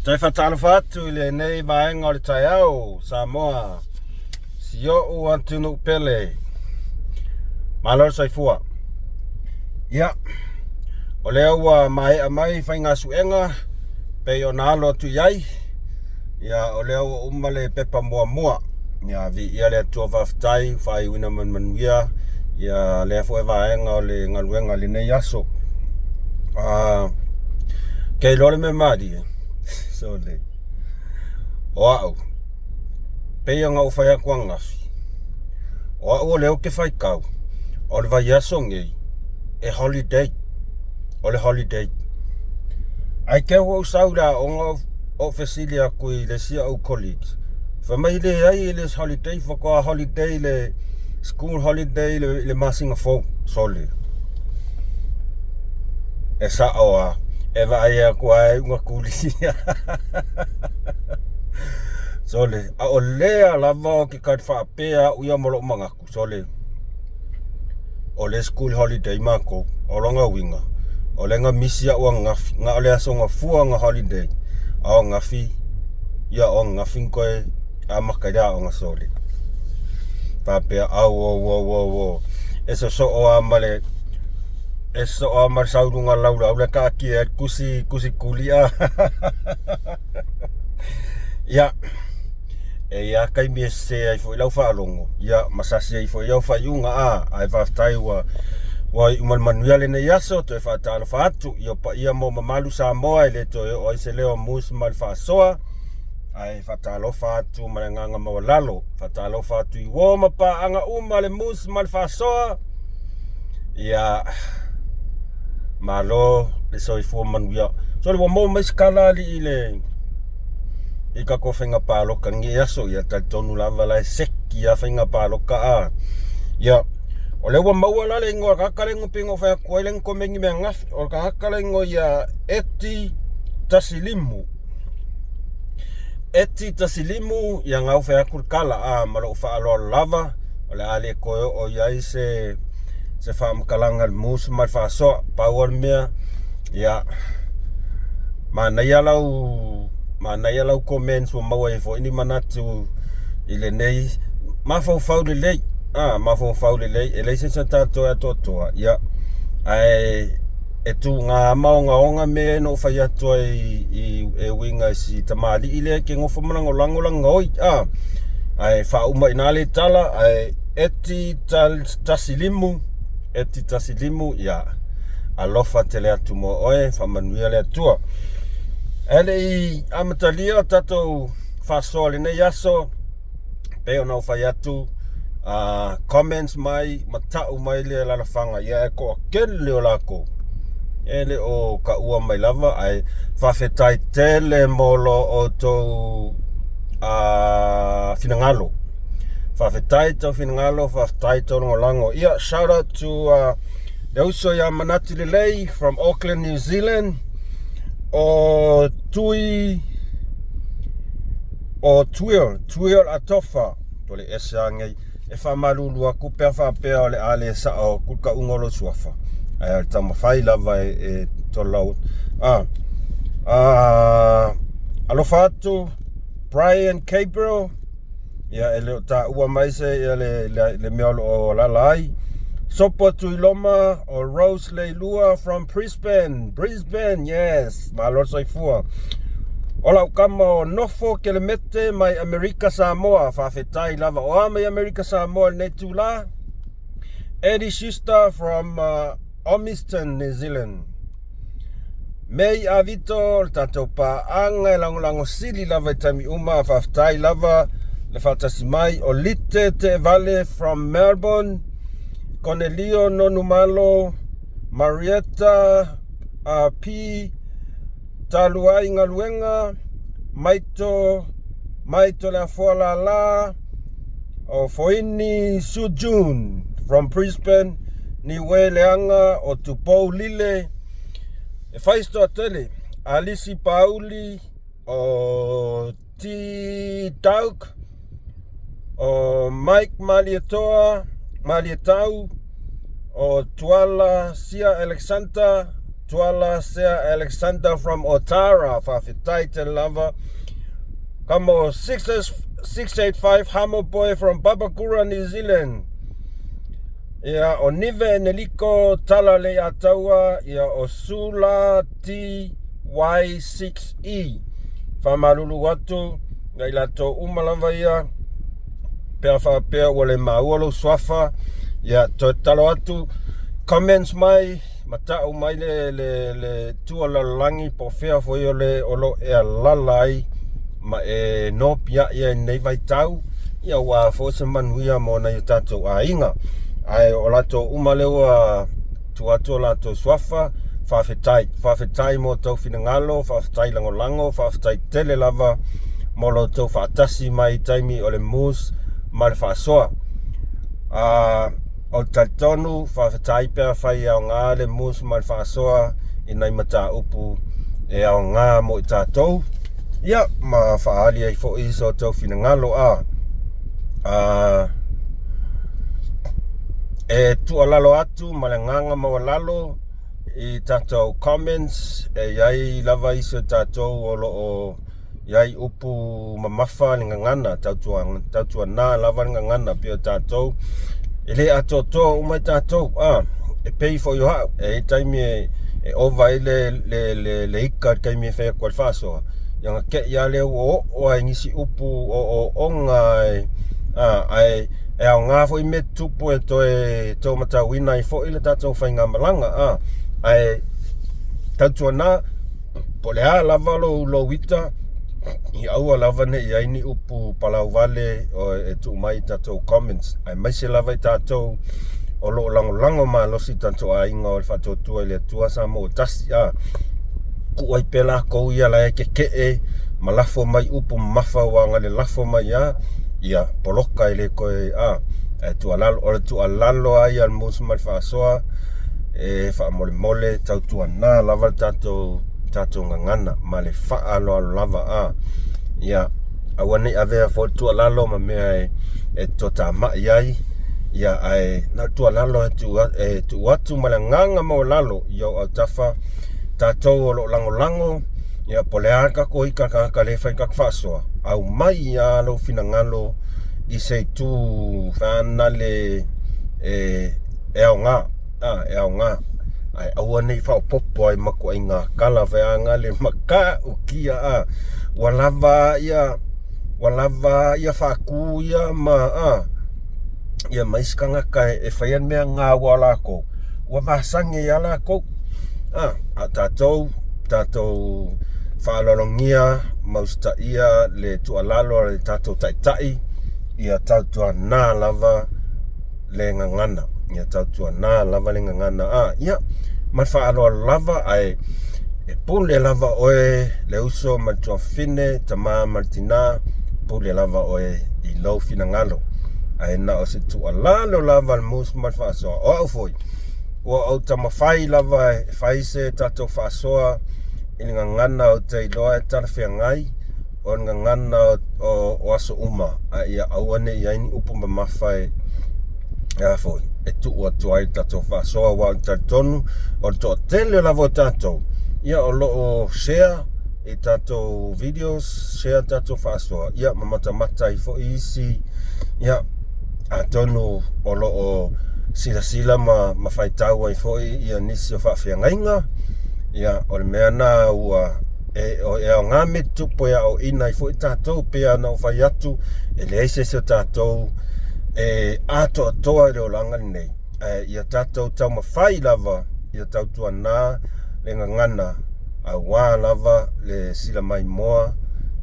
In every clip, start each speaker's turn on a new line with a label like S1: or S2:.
S1: Toi whatalo whatu le nei vaenga o le tai au, Samoa. Si o u antunu pele. Malor saifua. Ia. O lea ua mai a mai whainga suenga. Pe o nalo tu iai. Ia o lea ua umale pepa mua mua. Ia vi ia lea tua whaftai, whai wina manuia. Ia lea fue vaenga o le ngaluenga le nei aso. Kei lore me madi. So le. O au. Pea ngau whaia kua ngafi. O au o leo ke whai kau. O le vai aso ngei. E holiday. O le holiday. Ai ke o saura o ngau o fesilia kui le sia au colleagues. Whamai le ai le holiday. Whakoa holiday le school holiday le masinga fo. So le. E sa oa. Ewa ai a kua e unga kulia. So le, a o lea lava o ki kai whaapea uia molo mangaku, so le. O le school holiday mako, o longa winga. O le nga misia ua ngafi, nga o le aso nga fua nga holiday. A o ngafi, ia o ngafi koe a makaida o nga so le. Whaapea au o. Eso so o amale, eso o amale saurunga laura, ule ka aki e kusi kulia. Ia. E ia kai me se ai foi lau whaalongo. Ia masasi ai foi iau whaiunga ai whaftai wa uman manuale ne yaso to e whaatalo whaatu. Ia mo mamalu Samoa ele to o i se leo mus mal whaasoa. Ai whaatalo whaatu maranganga mawalalo. Whaatalo whaatu i woma pa anga le mus mal whaasoa. Ia malo le soi fua manuia. So le wamo maiskala li ile ika ko whainga pāloka ngi aso ia tai tonu lava lai seki a whainga pāloka a. Ia, o lewa maua lale ingoa kakalengo pingo whaia koeleng ko mengi mea ngafi. O kakalengo ia eti tasilimu. Eti tasilimu ia ngau whaia kurkala a malo ufa aloa lava. O le ale koe o iai se whaamkalanga musu mai whaasoa pauar mea. Ia, mana ia lau comments wa maua e fo ini manatu ile nei mafau le lei mafau le lei ele se tato a totoa ia ai e tu nga maonga me no fa ya to e winga si tamali ile ke ngofo manango langolang oi ai fa uma inale tala ai eti tasilimu ia alofa tele atu mo oe fa manuia le atua. Ele amatalia tato fasole ne yaso pe ona fayatu comments mai matau mai le la fanga ia ko kele o lako ele o ka ua mai lava ai fafetai tele molo o to finangalo fafetai to ngolango ia shout out to also ya manati lei from Auckland, New Zealand. O tuil atofa tole esa ngai e fa malulu aku pe fa pe ole ale sa o kuka ungolo suafa ai tama fai lava e tolau alofatu Brian Gabriel ya ele ta ua mai se le meolo o lalai Sopo Tuiloma or Rose Leilua from Brisbane, yes, malor saifua. Ola kama nofo kelemete mai Amerika Samoa whawhetai lava o mai Amerika Samoa netula. Eddie Schuster from Ormiston, New Zealand. Mei avito tato pa anga lango sili lava tami uma whawhetai lava le whatasimai o lite te vale from Melbourne. Cornelio Nonumalo, Marietta P. Taluai Ngaluenga, Maito La Fola La, o Foini Sujun from Brisbane, Niwe Leanga o Tupou Lile, e faisto atele, Alisi Pauli o T. Dauk, o Mike Malietau, o Tuala Sia Alexander Tuala Sea Alexander from Otara, Fafetai Te Lava. Kamo 685 Hamo Boy from Papakura, New Zealand. Ia o Nive Neliko Tala Le Ataua, ia o Sula TY6E. Whamaruru watu, ngai lato umalava ia, pea whapea wale mauolo swafa, ia to talo atu, comments mai, matau mai le tua lalangi po whea fo le olo e lalai, ma e no pia ia nei vai tau, ia wa fo se manuia mo na i tatou a inga. Ai o lato umalewa tuato lato swafa, whawhetai mo tau whinangalo, whawhetai langolango, whawhetai tele lava, mo lo tau whaatasi mai taimi o le mus, ma le whaasoa. O taitonu, whawhetai pia whai au ngā le mus, ma le whaasoa, i nei mata upu e au ngā mo i tātou. Ia, ma whaali ai fo iso tau whinangalo e tua lalo atu, ma le nganga maua lalo, i tātou comments, e iai lava iso tātou o loo, iai upu mamafa ni ngangana, tautua nā lava ni ngangana, pia tātou, e le atoto umai tātou, e pei fo yo hao, e taimi e ova i le ika kaimi e whea kwa whasoa, yanga ke ia leo o ai ngisi upu o ngai, e au ngā fo i me tupu e tō matau ina i fo i le tātou whai ngā malanga, ai tautua nā, po le a lava lo wita, i aua lava ne i aini upu palau vale o e tu mai tātou comments, ai maise lava i tātou o lo lango ma losi tātou a inga o le whatotua i le tua sa mo tasi ku ai pela kou ia la ke ma lafo mai upu mafa wanga le lafo mai ia poloka i le koe e tu alalo ai al musma whaasoa e wha mole tautua nā lava tātou ngangana ma le whaalo lava ia awane avea fo tu alalo ma mea e tota mai ai ia ai na tu alalo e tu atu ma le nganga mo lalo ia au tafa tātou o lo lango ia poleaka ko ika ka le whai ka whasoa au mai ia lo finangalo i se tu whana le e au ngā ai aua nei whao popo ai mako ai ngā kala whaanga le maka ukia walava ia whaku ia ia maiskanga kai e whaian mea ngā walako wa masange ia lako a tātou whaalolongia mausta ia le tualalo le tātou taitai ia tautua nā lava le ngangana ia tautua nā lava le ngangana ia man whaaloa lava ai e pule lava oe le uso matua fine tama martina pule lava oe i lau fina ngalo ai na o se tualalo lava le mus man whaasoa o au foi o au tama whai lava e whai se tātou whaasoa i ngangana o te iloa e tarafia ngai o ngangana o aso uma ia auane i aini upuma mawhai ia foi e tu ai tātou whaasoa wa taitonu o to tele lavo tātou ia o loo share i tātou videos share tātou whaasoa ia mamata i fo isi ia a tonu o loo sila ma whai tau ai foi ia nisi o whaafia ngainga ia o le mea nā ua e o ngā me tupo ia o ina i fo i tātou pia na o whai atu e le eise se o tātou e ato atoa i reo langani nei ia tātou tau mawhai lava ia tau tua nā le ngangana a wā lava le sila mai moa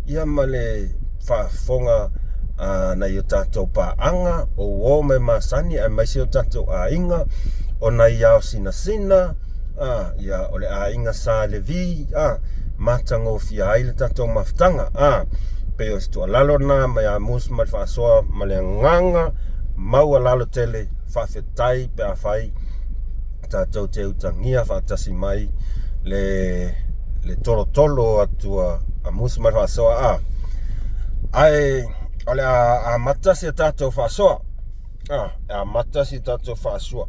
S1: ia ma le whaafonga na i o tātou pāanga o o me masani ai maisi o tātou a inga o na i au sina ia o le a inga sa le vi matango fia ai le tātou maftanga pe o situa lalo na mai a mus ma le whaasoa ma le nganga maua lalo tele whawhetai pe a whai tātou te utangia whaatasi mai le tolo atua a mus ma le whaasoa ai ole a matasi a tātou whaasoa a matasi tātou whaasoa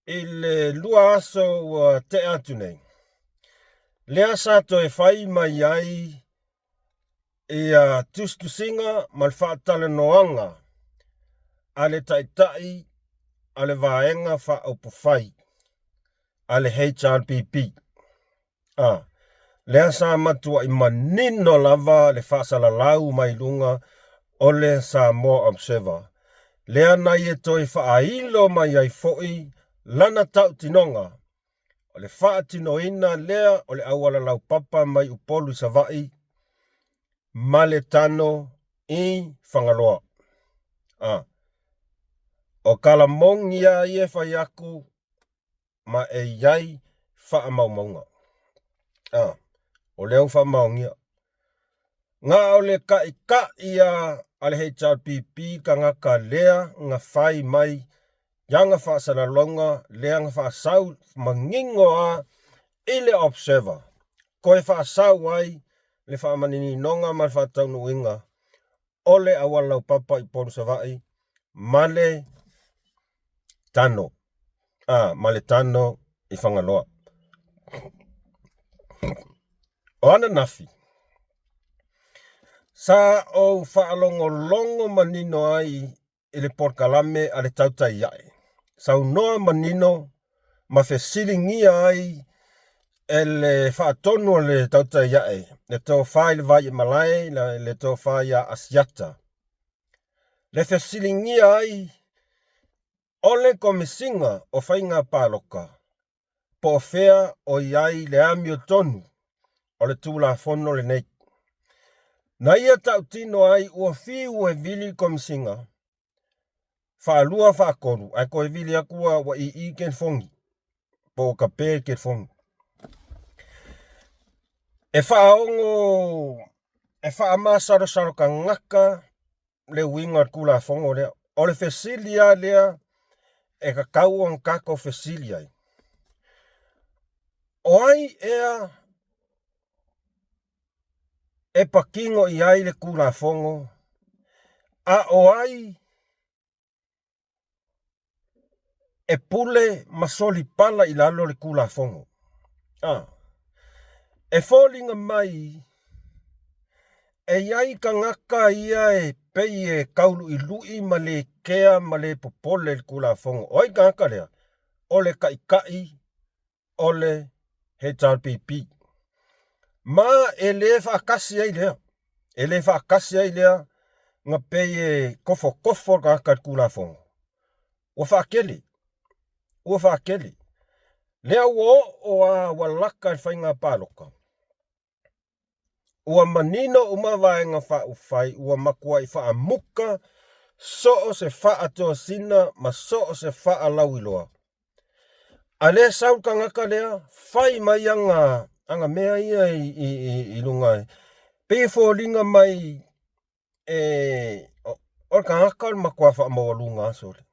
S1: I le lua aso ua te atu nei. Lea sato e whai mai ai ia tustusinga mal whaatale noanga a le taitai a le vaenga wha upu whai a le HRPP. Lea sa matua i manino lava le whaasala lau mai lunga o le Samoa Observer. Lea nai e toi whaailo mai ai foi lana tau tinonga. O le whaatino ina lea o le awala lau papa mai upolu savai ma le tano i whangaloa. O kalamongi a ie whaiaku ma e iai whaamaumaunga. O leo whamaungia. Ngā o le ka ia ale HRPP ka ngaka lea ngā whai mai yanga whaasana longa lea ngā whaasau mangingo a ile Observer. Koe whaasau ai le whaamanini nonga ma whaataunu inga o le awalau papa i ponu savai ma le tano. Ma le tano i whangaloa. O ana nafi. Sa o whaalongo longo manino ai i le porkalame a le tautai iae. Sau noa manino ma fesilingia ai e le whaatonu le tautai iae. Le tau whai le vai malai, le tau whai a Asiata. Le fesilingia ai o le komisinga o whainga pāloka. Po whea o iai le amio tonu o le tūla whono le nei. Na ia tau tino ai ua whiu e vili komisinga. Whaalua whaakoru, ai koe vili akua wa i ken fongi. Po ka pēr ken fongi. E whaongo, e whaamasa saro ka ngaka le winga kula fongo lea. O le fesilia lea e ka kauang kako fesilia. O ai ea e pakingo i ai le kula fongo. A o ai e pule masoli pala i lalo le kula fongo. E fōlinga mai e iai ka ngaka ia e pei e kaulu i lui ma le kea ma le popole le kula fongo. Oi ka ngaka lea o le kai o le HRPP. Ma e le whaakasi ai lea. E le whaakasi ai lea ngā pei e kofo ka ngaka le kula fongo. Ua whaakeli. Ua whaakeli. Lea o a walaka le whainga pāloka. Ua manino umawae ngā whaufai, ua makua i whaamuka, so o se whaatoa sina, ma so o se whaalau iloa. A lea sau ka ngaka lea, whai mai anga mea ia i lungai. Pei fōlinga mai, o ka ngaka o le makua whaamawalunga asole.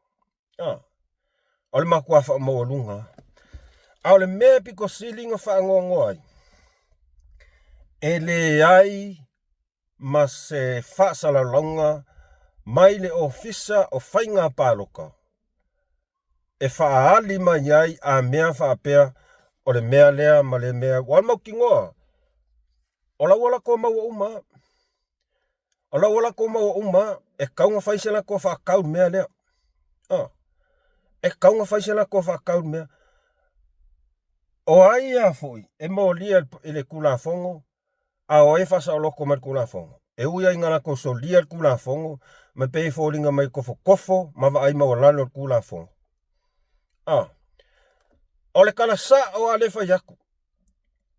S1: O le makua whaamawalunga. A o le mea piko silinga whaangongo ai. E le ai ma se whaasalalonga mai le ofisa o whainga pāloka. E whaali mai ai a mea whaapea o le mea lea ma le mea walmau kingoa. O la wala ko maua uma. O la wala ko maua uma e kaunga whaisela ko whaakau mea lea. E kaunga whaisela ko whaakau mea. O ai a fui e mo lia ele kula fongo. A o e whasa o loko mai kula fongo. E uia ingana ko so lia kula fongo. Me pei fōringa mai kofo. Ma wa ai mawalano kula fongo. O le kala sa o alefa yaku.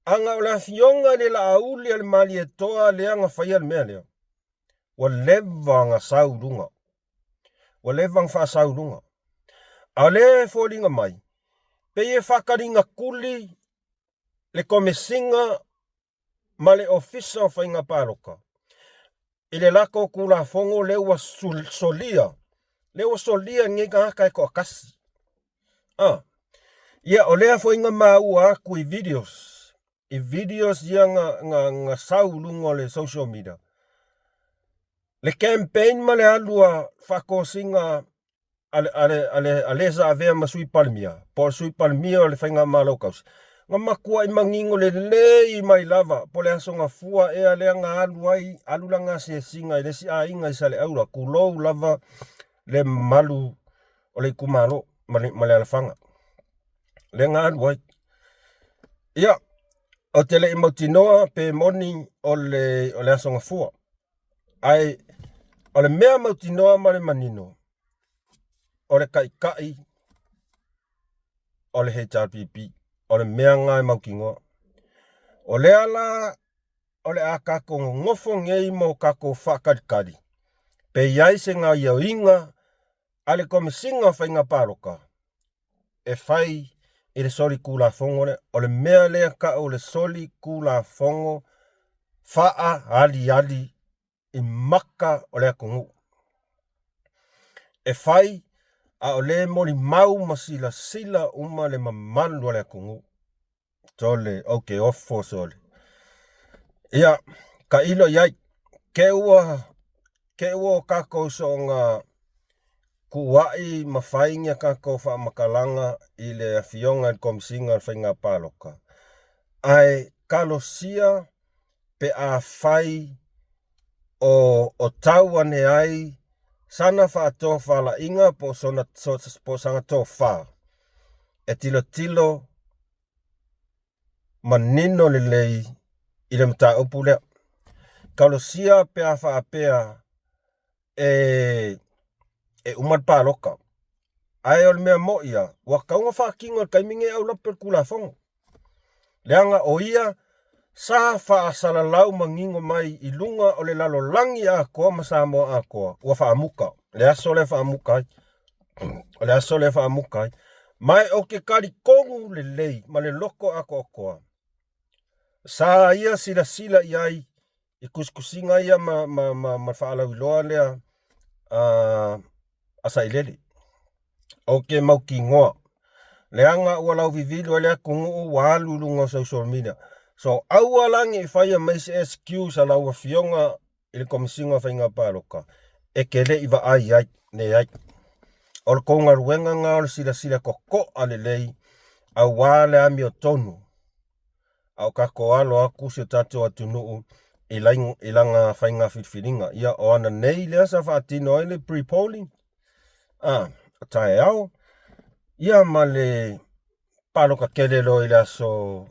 S1: Anga o la fionga le la auli al mali e toa le anga whaia mea leo. Wa leva nga saurunga. Wa leva nga saurunga. A le fōringa mai. Pei e whakaringa kuli le komisinga ma le ofisa o whainga pāloka. I le lako kula fongo lewa solia. Lewa solia nge ka haka e ko akasi. Ia o lea whainga maua aku i videos. I videos ia nga saulunga le social media. Le campaign ma le alua whakosinga ale sa avea masui palmia. Po sui palmia o le whainga malaukaus. Ngā makua I mangingo le lei mai lava. Po le aso ngā fua e alea ngā alu ai. Alu la ngā se singa I le si a inga I sa le aura. Kulou lava le malu o le kumalo. Ma le alafanga. Le ngā alu ai. Ia. O te le imautinoa pe moni o le aso ngā fua. Ai. O le mea mautinoa ma le manino. O le kai. O le HRPP. O le mea ngai maukingoa. O le ala, o le a kako ngofo ngei mo kako whakarikari. Pe iai se ngā iau inga, ale komisinga whainga paroka. E whai I le soli kula fongo le, o le mea lea ka o le soli kula fongo, whaa ali I maka o le akungu. E whai, a o le mori mau masila sila uma le mamalu le akungu. Tole, okay, ofo sole. Ia, ka ilo iai, ke ua kako so ngā kuwai mawhainga kako wha makalanga I le awhionga komisinga whainga paloka. Ai, kalosia pe a whai o tau ane ai, sana wha tō whala inga po sanga tō wha. E tilo manino le lei I le mta upu lea. Kalosia pe a wha apea e umat paloka. Ai o le mea mo ia, wakaunga wha kinga kaiminge au lape kula fongo. Leanga o ia, sa wha asalalau mangingo mai I lunga o le lalo langi a koa masamo a koa. Ua wha amuka. Le aso le wha amuka. Le aso le wha amuka. Mai o ke kari kongu le lei, ma le loko a koa. Sa ia sila iai, I kuskusinga ia ma whaalau iloa lea asa ilele. O ke mauki ngoa. Leanga ua lau vivilu lea kungu wa lulunga social media. So au alangi I whaia maise SQ sa lau a fionga I le komisinga whainga paloka. E ke le iwa ai ne ai. O le kounga ruenga ngā o le sila koko ale lei au wale ami o tonu. Au kako alo aku se tato atu nuu ilanga whainga whitwhiringa. Ia o ana nei lea sa whaatino ele pre-polling. Tae au. Ia ma le paloka kelelo ila so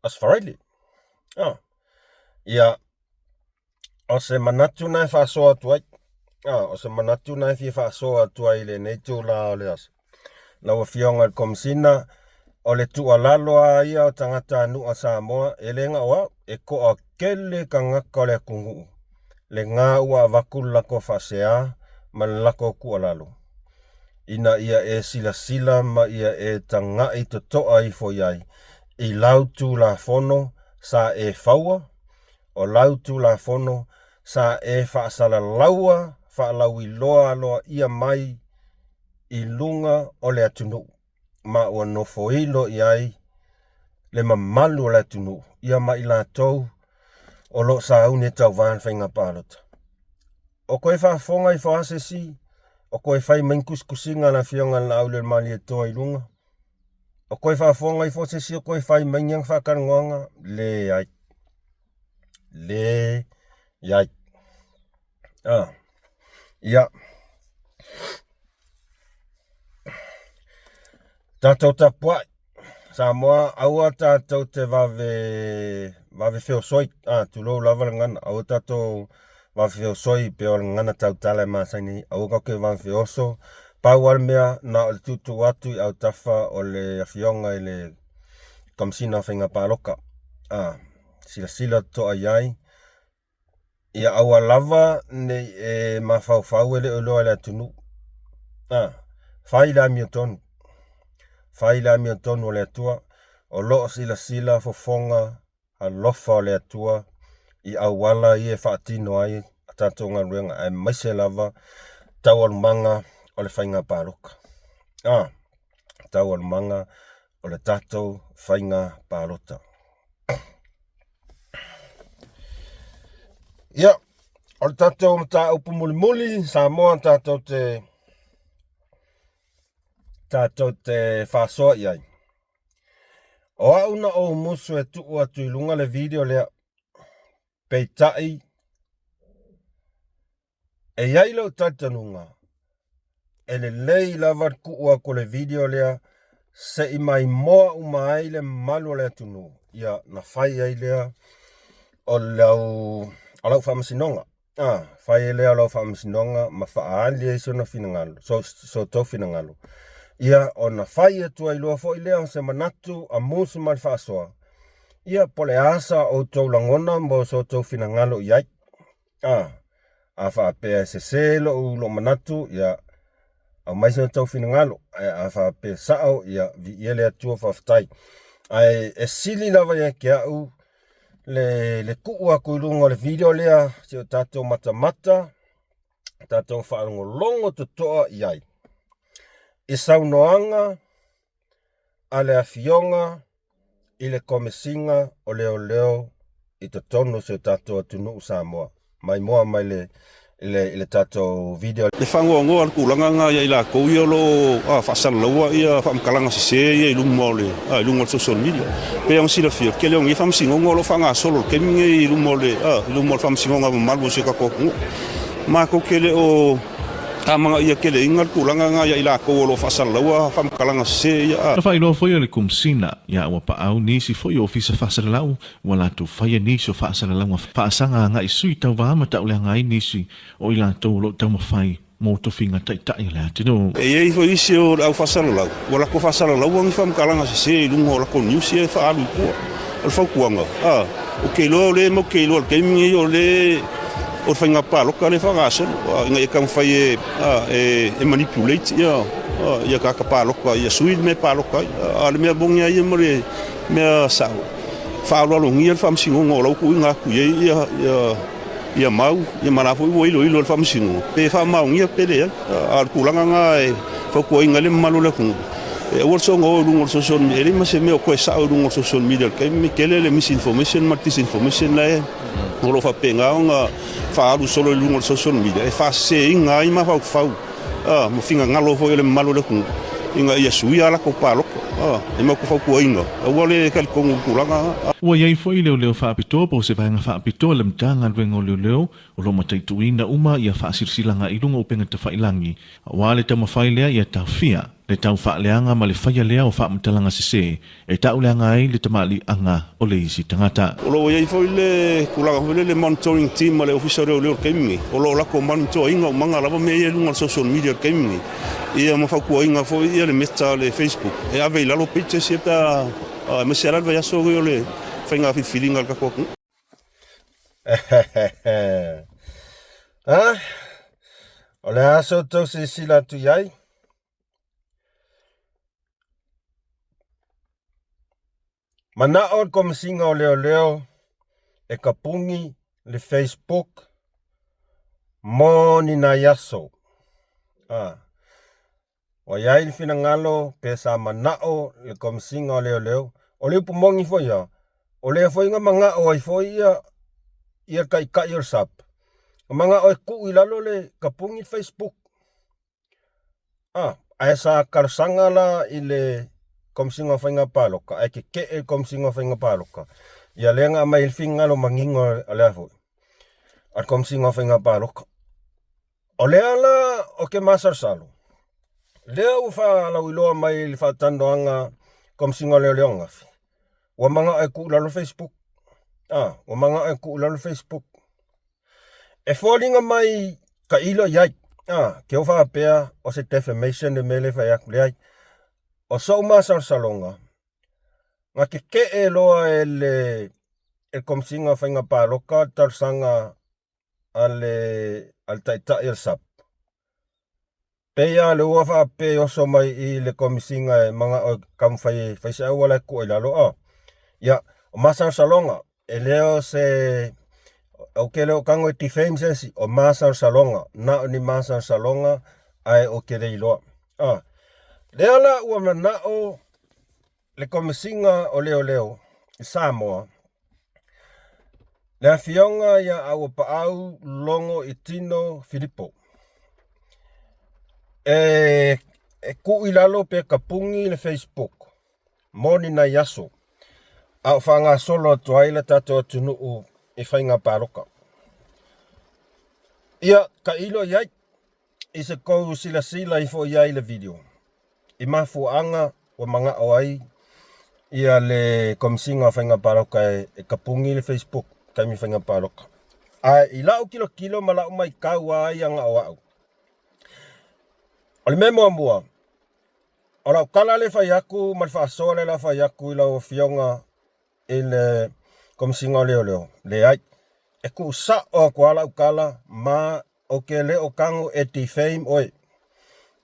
S1: asfaraili. Ia o se manatu nai whaasoa tuai. O se manatu nai whaasoa tuai le neitu la o le asa. Lau a fionga komisina o le tua laloa ia o tangata nua Samoa e le ngā oa e ko a kele ka ngaka o le kungu. Le ngā ua wakul lako whasea ma le lako kua lalo. Ina ia e sila ma ia e tanga I totoa I fo iai. I lautu la fono sa e faua. O lautu la fono sa e whaasala laua, whaalau I loa ia mai I lunga o le atunu. Ma ua nofo ilo iai le mamalu o le atunu. Ia mai la tau o lo sa au ne tau vaan whainga pālota. O koe whaafonga I whaasesi, o koe whai mainkuskusinga na fionga na au le mali e toa I lunga. O koe whaafonga I whaasesi, o koe whai mainyang whakarangoanga, le ai. Ia. Tātou tapuai. Samoa, aua tātou te vave whio soi. Tulou lava ngana. Aua tātou vave whio soi pe o ngana tau tala māsaini. Aua kake vave whio so. Pau almea na o le tutu watu I au tafa o le awhionga I le komisina whainga pāloka. Sila toa iai. Ia aua lava nei e mawhau ele o loa le atunu. Whai la mi o tonu. Whai la mi o tonu o le atua. O loo sila fofonga a lofa o le atua. I au wala I e whaatino ai. A tātou ngā ruenga ai maise lava. Tau alumanga o le whainga pāloka. Tau alumanga o le tātou whainga pālota. Ia, o le tātou mta upu muli, Samoa tātou te tātou te whāsoa iai. O auna o musu e tuu atu I lunga le video lea peitai e iai lau tatanunga e le lei lavar kuua ko le video lea se I mai moa umai le malu le atunu ia na whai ai lea o lau whamasinonga. Whai lea lau whamasinonga ma whaali e sona finangalo, so tau finangalo. Ia o na whai atua I loa fo I lea se manatu a musu mal whaasoa. Ia pole asa o tau langona mo so tau finangalo iai. A whaapea se selo u lo manatu ia au maisa tau finangalo. A whaapea sao ia vi iele atua whaftai. Ai e sili lava ia ke au le kuua kuilunga le video lea si o tātou mata tātou whaarungo longo tutoa iai. I saunoanga a le afionga I le komesinga o leo I te tono se tātou atunu Samoa. Mai moa mai le tātou video.
S2: Le whangoango al kulanga ngā ia I la kou ia lo whaasalaua ia whaamkalanga se ia I lunga o I lunga o social media. Pe ang sila fia, ke leong I whamsingonga lo whanga solo keminge I lunga o lunga o whamsingonga malu se kakokungo. Mako kele o mga ia kele ingal kulanga ngā ia I la kou lo whaasalaua whaamkalanga se ia.
S3: Na whaino foi le kumsina ia ua paau nisi foi o fisa whasalalau wala tu whaia nisi o whasalalau whaasanga ngā I sui tau wāma tau lea ngai nisi o I la tau lo tau mawhai mo to finga tai le atino.
S2: E foi isi o au whasalalau. Wala ko whasalalau ang whaamkalanga se lunga o la ko news ia whaalu kua. Al whaukuanga. O keilo le mo keilo al kemingi o le o whainga pāloka le whangasol. Inga e kam whai e manipulate ia. Ia kaka pāloka, ia sui me pāloka. Ale mea bongia ia more mea sao. Whaalolongi al whamsingonga o lau ku inga ku ia mau, ia marafo I ilo al whamsingonga. Pe whamaungia pele al kulanga ngā e whakua inga le malu le kungu. E walsonga o lungo social media, ele ma se meo koe sao lungo social media, kai me kele le misinformation, ma disinformation la e. Ngolo whapenga o ngā whaaru solo I lungo social media, e whase inga I ma whau. Mo finga ngalo fo ele malu le kungu. Inga ia sui ala ko pāloka. E ma ko whakua inga. Wale kalikongu kulanga.
S3: Ua iai foi leo whaapitoa po se vaenga whaapitoa le mtanga lwengo leo o lo mataituina uma ia whaasirsilanga I lunga o penga te whailangi. Wale tau mawhai lea ia tau fia. Le tau whaaleanga ma le whaia lea o whaamtalanga sese. E tau leanga ai le tamali anga o le isi tangata.
S2: O lo iai foi le kulanga le monitoring team ma le ofisa leo kemingi. O lo lako monitor inga o manga lava me ia lunga social media kemingi. Ia mawhakua inga foi ia le meta le Facebook. E ave lalo picture se ta me se alva ya so le whainga whiwhiringa al kakoku.
S1: O le aso tau se sila tu iai. Mana o komisinga o leo e kapungi le Facebook mo ni na yaso. O iai le finangalo pesa mana o le komisinga o leo. O le pumongi foi ya. O le foi nga manga o ai foi ia kai o sap. O manga o ku ilalo le kapungi Facebook. Aesa karsanga la ile komisinga whainga pāloka. Ai ke e komisinga whainga pāloka. Ia lenga mai ilfinga lo mangingo a lea foi. Ar komisinga whainga pāloka. O lea la o ke masar salo. Lea ufa lau iloa mai il whatandoanga komisinga leo ngafi. Wa manga ai ku lalo Facebook. Wa manga ai ku lalo Facebook. E fōlinga mai ka ilo iai. Ke o whaapea o se defamation de mele whaiaku leai. O sau masar salonga. Nga ke e loa el komisinga whainga pāloka tarsanga al taitai el sap. Pea le ua whaape oso mai I le komisinga e mga o kamwhai whaise au wala ku ilalo. Ia, o masar salonga. E leo se o ke leo kango I tifame sensi o masar salonga. Na ni masar salonga ai o ke rei loa. Leo la ua manao le komisinga o leo I Samoa. Le afionga ia au paau longo I tino Filipo. e ku ilalo pe kapungi le Facebook. Moni na yaso. Au whanga solo tuaila tato tunu u e whainga paroka. Ia ka ilo iai i se kou sila i fo iai le video. I mafu anga o mga awai ia le komisinga whainga paroka e kapungi le Facebook kaimi whainga paroka. I lau kilo malau mai kau ai anga awau. O le memo mua. O lau kala le whaiaku malwhaasoa le la whaiaku i lau fionga i le komisinga o leo. Le ai. E ku sa o kuala ukala ma o ke le o kango e defame oi.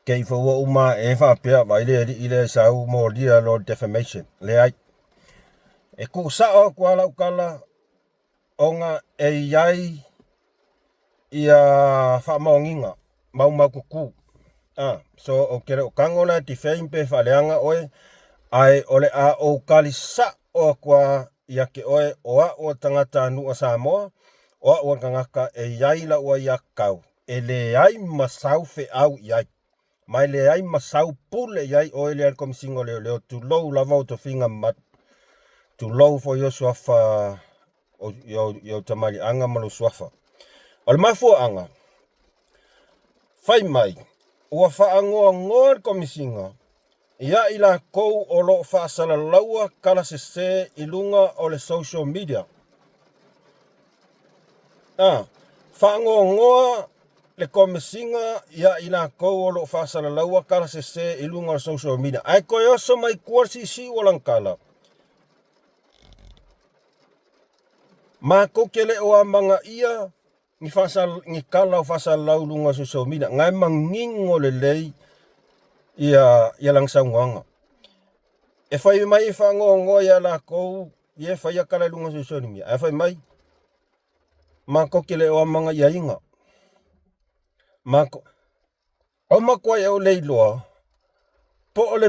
S1: Kei fawua uma e whapea waile i le sau mo lia lo defamation. Le ai. E ku sa o kuala ukala o nga e iai ia whamaonginga mau kuku. So o ke le o kango la defame pe whaleanga oi. Ai ole a o kali sa o kua ia ke oe oa o tangata nua Samoa. Oa o kangaka e iai la ua ia kau. E le ai masau fe au iai. Mai le ai masau pule iai oe le komisingo leo. Tu lou lava o to finga mat. Tu lou fo yo suafa. Yo tamali anga malu suafa. O le mafu anga. Fai mai. Ua whaangoa ngoa komisinga. Ia ila kou o lo whaasala laua kala se ilunga o le social media. Whaangoa ngoa le komisinga ia ila kou o lo whaasala laua kala se ilunga o le social media. Ai koe oso mai kuarsi si walang kala. Ma kokele o mga ia ni kala o whaasala laulunga social media. Ngai mangingo le lei ia lang saunganga. E whai mai whangongo ia la kou ia whai akala lunga social media. E whai mai ma kokele o mga ia inga. O makwai au leiloa po le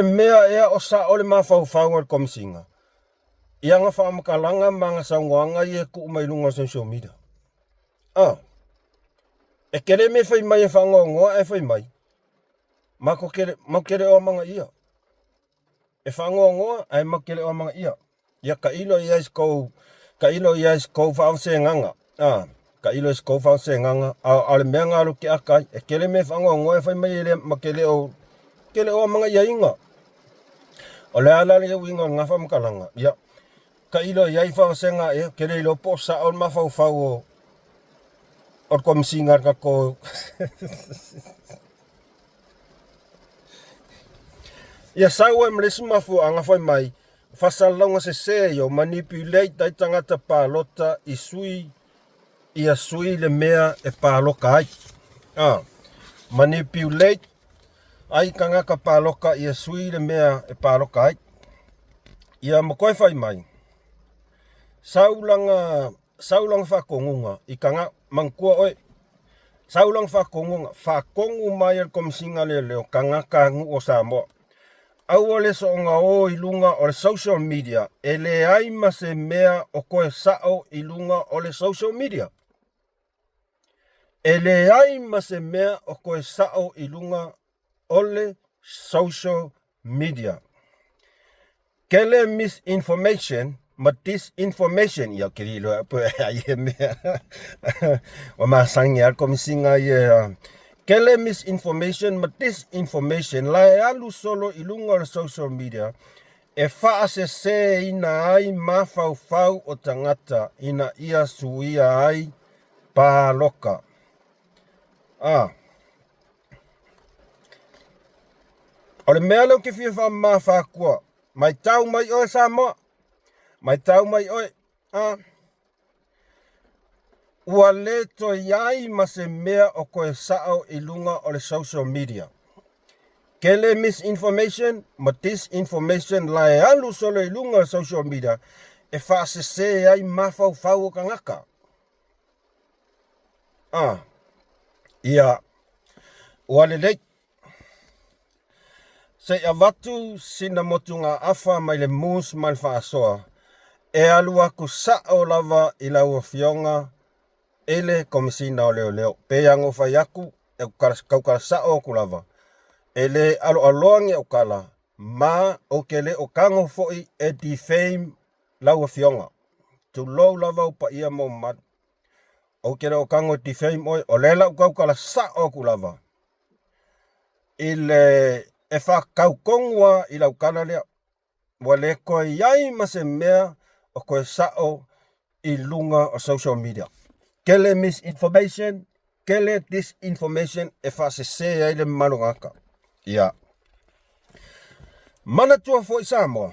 S1: mea ea o sa o le mawhauwhau al komisinga. Ia nga whaamakalanga mga saunganga ia ku mai lunga social media. E kere me whai mai e whangongoa e whai mai. Makere o mga ia. E whangongoa e makere o mga ia. Ia ka ilo ia iskou whao se nganga. Ka ilo iskou whao se nganga. Ale mea ngaru ki akai. E kere me whangongoa e whai mai ele makere o mga ia inga. O le ala le winga ngafa mkalanga. Ia. Ka ilo ia i whao se nga e kere ilo po sa o mawhau o komisinga ka ko. Ia sau e mlesu mafu anga whai mai. Whasalonga se yo manipulate tai tangata pālota i sui. Ia sui le mea e pāloka ai. Manipulate ai kangaka pāloka ia sui le mea e pāloka ai. Ia makoe whai mai. Saulanga whakongunga i kanga mangkua oe. Saulang whakongu mai al komisinga leo kangaka ngu o Samoa. Au ole so nga o ilunga o le social media. E le ai ma se mea o koe sao ilunga o le social media. E le ai ma se mea o koe sao ilunga o le social media. Kele misinformation ma disinformation ia kirilo apo ai mea. O ma sangi al komisinga ia. Kele misinformation ma disinformation la e alu solo ilunga o social media e whaase se ina ai mawhau o tangata ina ia suia ai pāloka. O le mea lau ke fia wha mawhakua. Mai tau mai oe Samoa. Mai tau mai oe. Ua le to iai ma se mea o koe sao ilunga o le social media. Kele misinformation ma disinformation la e alu solo ilunga o le social media e whaase se ai mawhau o kangaka. Ia ua le lei. Se avatu sina motunga afa mai le mus mai whaasoa. E alu aku sao lava i lau fionga ele komisina o leo pe ango fai aku e kau sao ku lava ele aloangi o kala ma o kele o kango foi e defame lau fionga tu low lava pa ia mo mat o kele o kango defame o lela kau kala sao ku lava ile e fa kau kongwa ila ukana lea wale ko yai masemea o ko sao i lunga o social media kele misinformation kele disinformation e fa se ile malungaka ya mana tua foi Samoa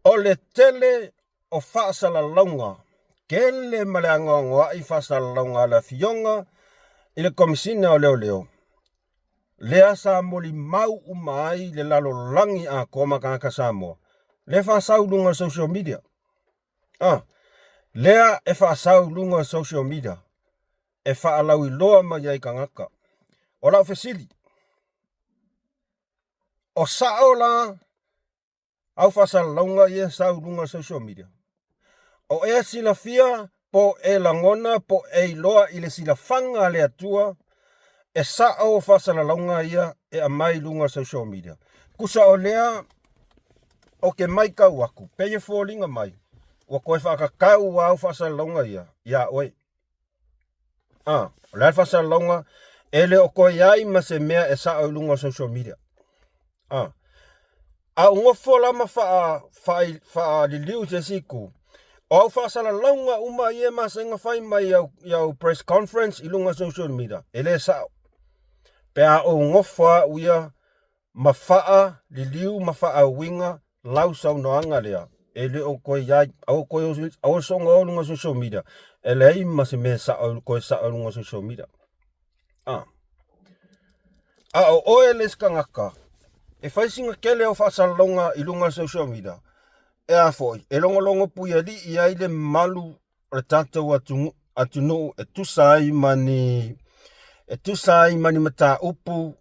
S1: o le tele o fa sala longa kele malanga ngwa i fa sala longa la fionga ile komisina o leo lea sa moli mau umai le lalo langi a koma kaka Samoa le fa sau lunga social media lea e fa sau lunga social media e fa alau i loa mai ai kangaka o lau fesili o sao la au fa sala longa ia sau lunga social media o e sila fia po e langona po e loa ile sila fanga le atua e sao fa sala longa ia e amai lunga social media kusa o lea o ke mai kau aku pe e fallinga mai wa koe fa ka kau wa fa sala longa ia ya oi la fa sala longa ele o koe ai ma se mea e sao lunga social media a ngofo la ma fa li liu se siku o fa sala longa uma ye ma se nga fai mai ya press conference ilunga social media ele sao pe a o ngofa uia mafaa li liu mafaa winga lau sau noanga lea ele o koe yai au koe au songa o lunga social media ele ai ma se me sao koe sao lunga social media o ele skangaka e fai singa kele o fa sala longa ilunga social media e a foi e longo puia li i ai le malu o tatou atunu e tusai mani mata upu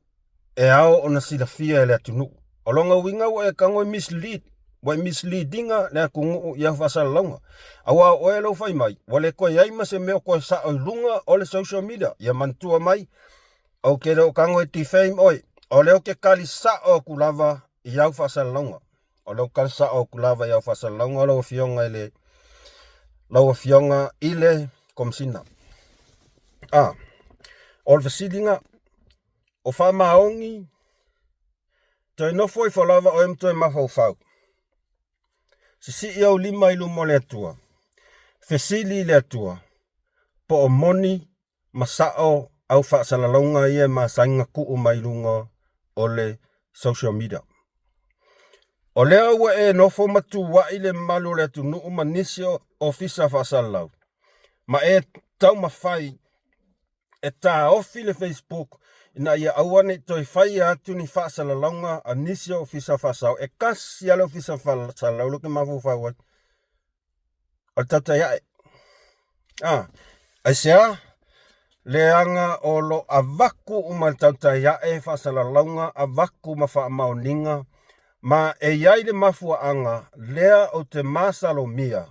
S1: e ao ona sila fia le atunu o longa winga o e kango misleadinga le kungu ia fa sala longa awa o e lo fai mai wale ko yai ma se me ko sa o lunga o le social media ia mantua mai o ke lo kango e defame o leo ke kali sa o kulava ia fa sala longa o lo kali sa o kulava ia fa sala longa lo fionga ile komsina o fasidinga o fa maongi toi no foi falava o toi mafau si ia lima ilu mo le atua fesili le atua po o moni masao au fa sala longa ia ma sanga ku mai lunga o le social media o leo wa e no fo matu wa ile malu le tu no manisio ofisa fa sala ma e tau mafai e ta ofi le Facebook na ia awane toi fai atu ni fa sala longa anisio ofisa fa sao e kas ia le ofisa fa sala lo ke mafu fa wa o tata ya asia leanga o lo avaku uma tata ya e fa sala longa avaku ma fa maoninga ma e yai le mafua anga lea o te masalo mia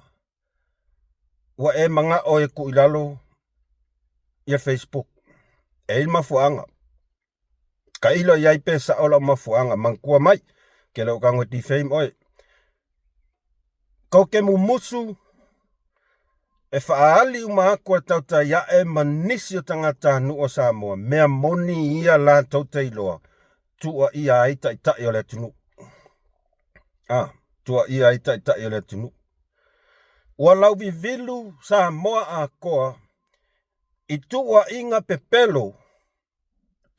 S1: wa e manga o e ku ilalo ia Facebook e il mafua anga ka ilo yai pesa o la mafua anga mangkua mai ke lo kango defame ko ke musu e faali uma ko tauta ya e manisi o tangata nu o Samoa mea moni ia la tauta iloa tua ia aita ita i ole tunu tua ia ita i ole tunu walau vivilu Samoa a koa i tua inga pepelo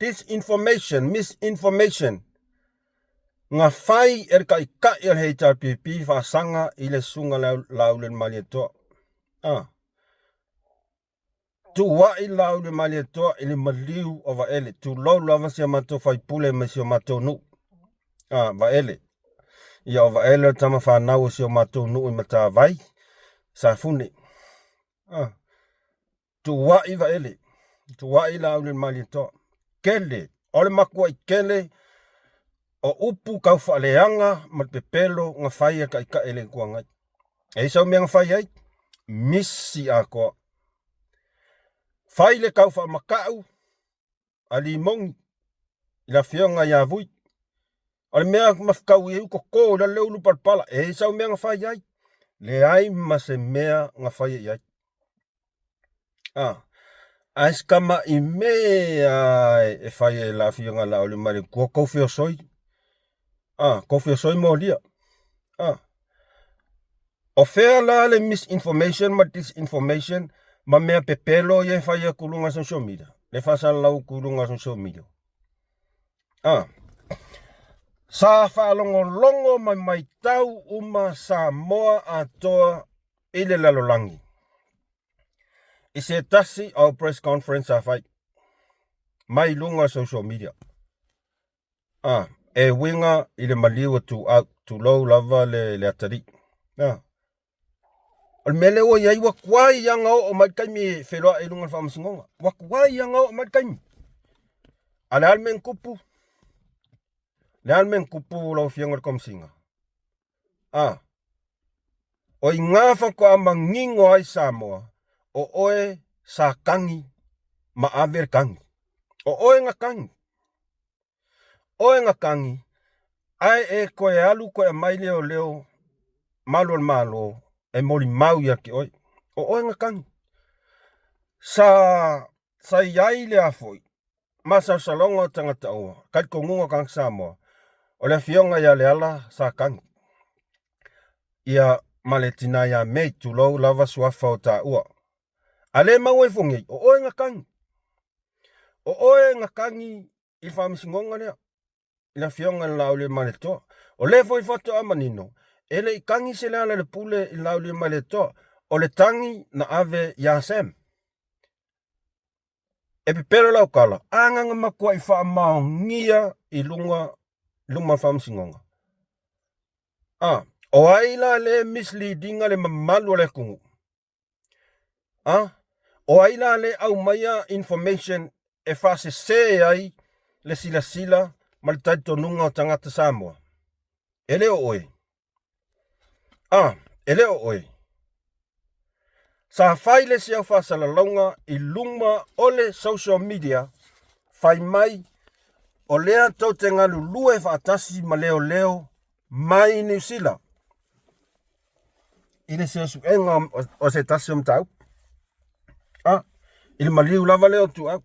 S1: disinformation misinformation nga fai ka il heita pipi fa sanga ile sunga laulen malieto tu wa ilaulen malieto ile maliu over ele tu lo lava se mato fai pule me se mato nu va ele ia over ele tama fa na se mato nu i mata vai sa fune tu wa iva ele tu wa ilaulen malieto kele ole makua i kele o upu kau whaaleanga ma pepelo ngā whaia ka ika ele kua ngai. E sau mea whai ai, misi a koa. Whai le kau wha makau, a li mongi, i la whionga ia vui. O le mea mafkau i uko kō, la leu lupa pala, e sau mea whai ai. Le ai ma se mea ngā whai ai. Ais kama i mea e whai e la whionga la o le mare, kua kouwhio soi. Kouwhio soi mo lia. O whea la le misinformation ma disinformation, ma mea pepelo ye whai e kulunga social media. Le whasa lau kulunga social media. Sa whaalongo longo mai tau uma Samoa atoa i le lalolangi. I se tasi au press conference a whai. Mai lunga social media. E winga i le maliwa tu lau lava le atari. O mele o iai wakwai yanga o maikaimi wheroa e lunga whamasingonga. Wakwai yanga o maikaimi. Ale almen kupu. Le almen kupu lau whianga komsinga. O i ngā whako ama ngingo ai Samoa. O oe sa kangi ma aver kangi. O oe ngā kangi. Oe ngā kangi. Ai e koe alu koe mai leo leo. Malo al malo. E mori mau ia ki oi. O oe ngā kangi. Sa iai lea foi. Masa salonga tangata ua. Kai ko ngunga kang Samoa. O le whionga ia le ala sa kangi. Ia maletina ia mei tu lau lava suafa o ta ua. Ale mau e fungi. O oe ngā kangi. O oe ngā kangi i whamisingonga lea. I la whionga lau le maletoa. O le foi fato amanino. Ele i kangi se lea le pule i lau le maletoa. O le tangi na ave ia sem. E pipero lau kala. Anganga makua i wha mao ngia i lunga whamisingonga. O aila le misleadinga le mamalu le kungu. O aila le au maya information e whase se ai le sila ma le taito nunga o tangata Samoa. Ele o oe. Ele o oe. Sa whai le siau whasala launga i luma ole social media whai mai o lea tau te ngalu lue whaatasi ma leo mai New Zealand. Ile se su enga o se tasi tau. Ile maliu lava leo tu au.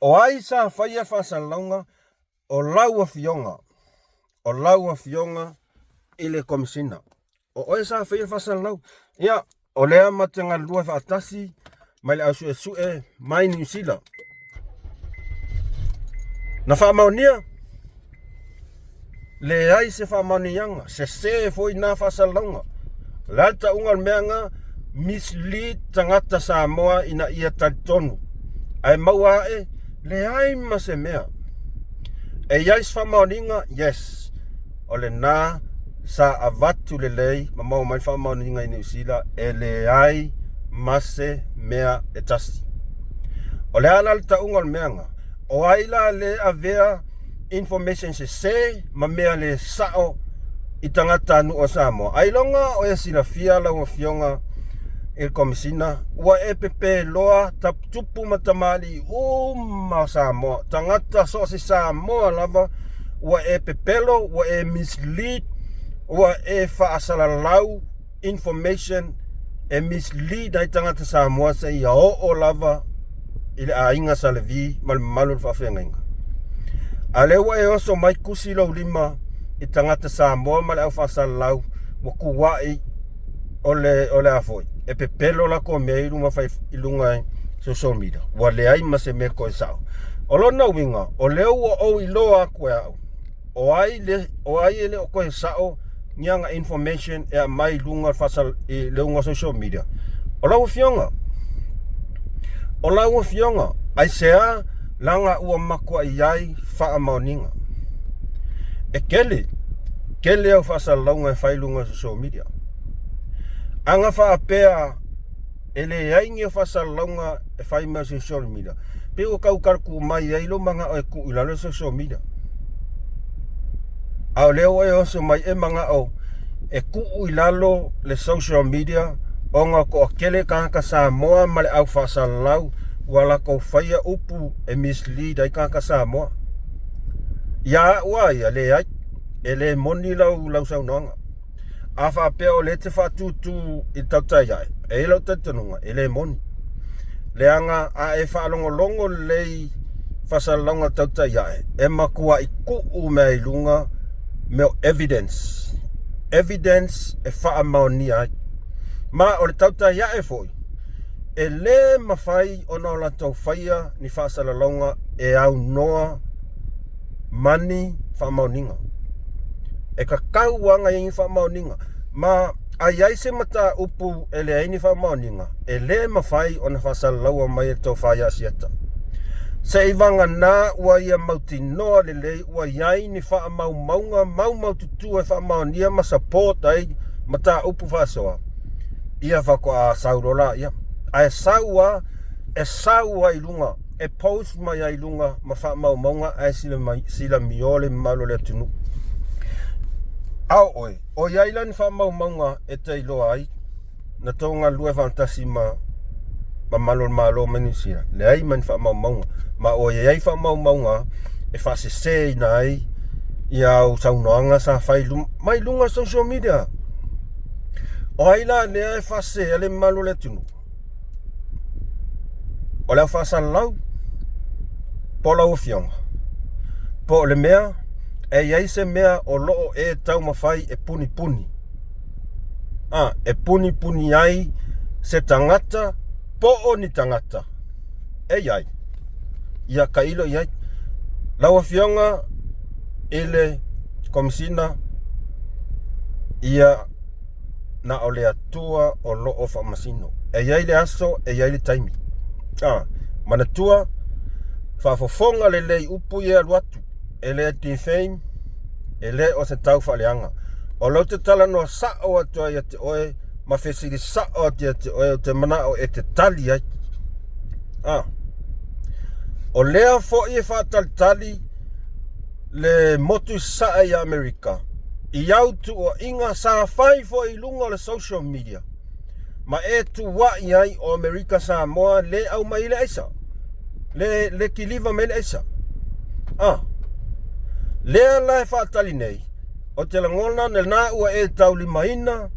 S1: O ai sa whaia whasala launga o laua fionga. O laua fionga ile komisina. O oe sa whaia whasala lau. Ia, o lea matenga lue whaatasi mai le au sue mai New Zealand. Na whaamaunia, le ai se whaamaunianga, se foi na whasalaunga. Lalta ungal meanga, mislead tangata Samoa ina ia taitonu. Ai maua le ai ma se mea. E iais whaamauninga, yes. O le nā sa avatu le lei, ma mau mai whaamauninga i New Zealand, e le ai ma se mea e tasi. O le alalta ungal meanga, o aila le avea information se ma mea le sao i tangata anu o Samoa. Ailonga o e sila fia la o fionga e komisina. Ua e pepe loa tupu matamali ma Samoa. Tangata so se Samoa lava. Ua e pepelo, ua e mislead, ua e whaasalalau information e mislead ai tangata Samoa se ia o lava ile a inga salevi malu whawhenga inga. Alewa e oso mai kusi lau lima i tangata Samoa male au whasalau wa kuwai ole afoi. E pepelo la ko mea irunga whai ilunga social media. Wa le ai ma se me koe sao. O lona winga, o leo ua o iloa koe au. O ai ele o koe sao nyanga information e a mai lunga whasal i leunga social media. O lau fionga. O lau fionga. Ai sea langa ua makua iai wha maoninga. E kele au whasal launga e whailunga social media. Anga wha apea ele aingi o whasal launga e whaima social media. Pe o kau karku mai eilo manga o e ku ilalo social media. Au leo e oso mai e manga o e ku'u i lalo le social media onga ko akele ka Samoa ma le au whasalalau wala ko whaia upu e mislead ai ka Samoa. Ia ua ia le ai, e le moni lau saunanga. A whapea o le te whatutu i tautai ai, e lau tatanunga, e le moni. Le anga a e whaalongolongo lei whasalaunga tautai ai, e makua i ku'u mea i lunga meo evidence. Evidence e whaamaoni ai. Ma o le tautai ai foi, e le mawhai o na la tau whaia ni whasalalaunga e au noa mani whaamaoninga. E ka kauanga i whaamaoninga. Ma ai ai se mata upu e le aini whaamaoninga, e le mawhai o na whasalalaua mai e tau whaia asiata. Se iwanga nā ua ia mauti noa le lei ua iai ni whaamaumaunga mau tutu e whaamaonia ma support ai mata upu whasoa. Ia whako a saurola ia. A e saua i lunga. E post mai ai lunga ma whaamaumaunga ai sila miole malo le tunu. Au oi. O iai ni whaamaumaunga e te iloa ai. Na tonga lue fantasi ma malo mani sira. Le ai mani whaamaumaunga. Ma o iai whaamaumaunga e whasese ina ai i au saunoanga sa whai mai lunga social media. O haila lea e whase ele malo le tunu. O leo whasalau, po lau fionga. Po le mea, e iai se mea o loo e tau mawhai e puni. E puni ai se tangata, po o ni tangata. E iai. Ia kailo iai. Lau fionga, ele komisina, ia na o le atua o loo whamasino. E iai le aso, e iai le taimi. Mana tua, whafofonga le lei upu ia luatu. E le tifein, e le o se tau whaleanga. O lau te tala noa sao atua ia te oe, ma whesiri sao atua te oe, o te manao e te tali ai. O lea fo i e whaatali le motu saa i Amerika. I autu o inga sa whai fo i lunga le social media. Ma e tu wai ai o Amerika Samoa le au mai le aisa. Le kiliva mai le aisa. Lea lai whaatali nei. O te langona ne nā ua e tau limaina.